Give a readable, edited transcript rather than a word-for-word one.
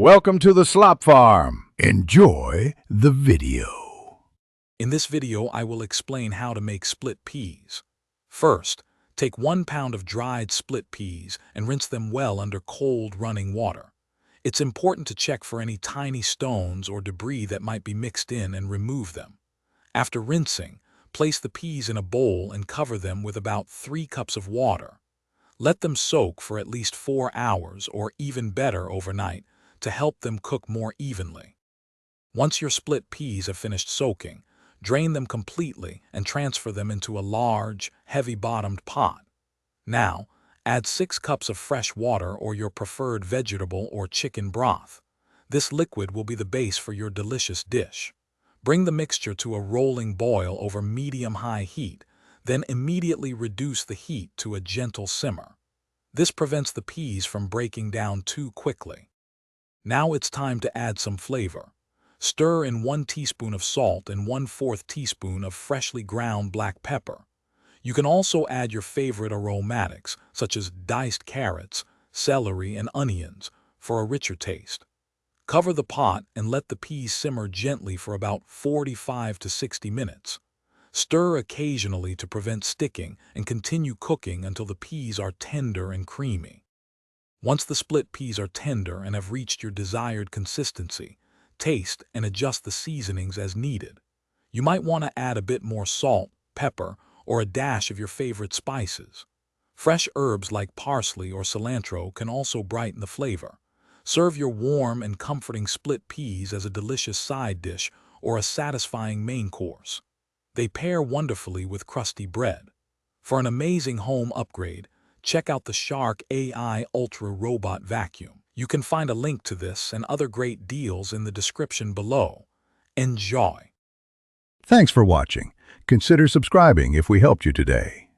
Welcome to the Slop Farm. Enjoy the video. In this video, I will explain how to make split peas. First, take 1 pound of dried split peas and rinse them well under cold running water. It's important to check for any tiny stones or debris that might be mixed in and remove them. After rinsing, place the peas in a bowl and cover them with about 3 cups of water. Let them soak for at least 4 hours or even better overnight to help them cook more evenly. Once your split peas have finished soaking, drain them completely and transfer them into a large, heavy-bottomed pot. Now, add 6 cups of fresh water or your preferred vegetable or chicken broth. This liquid will be the base for your delicious dish. Bring the mixture to a rolling boil over medium-high heat, then immediately reduce the heat to a gentle simmer. This prevents the peas from breaking down too quickly. Now it's time to add some flavor. Stir in 1 teaspoon of salt and 1/4 teaspoon of freshly ground black pepper. You can also add your favorite aromatics, such as diced carrots, celery, and onions, for a richer taste. Cover the pot and let the peas simmer gently for about 45 to 60 minutes. Stir occasionally to prevent sticking and continue cooking until the peas are tender and creamy. Once the split peas are tender and have reached your desired consistency, taste and adjust the seasonings as needed. You might want to add a bit more salt, pepper, or a dash of your favorite spices. Fresh herbs like parsley or cilantro can also brighten the flavor. Serve your warm and comforting split peas as a delicious side dish or a satisfying main course. They pair wonderfully with crusty bread. For an amazing home upgrade, check out the Shark AI Ultra Robot Vacuum. You can find a link to this and other great deals in the description below. Enjoy! Thanks for watching. Consider subscribing if we helped you today.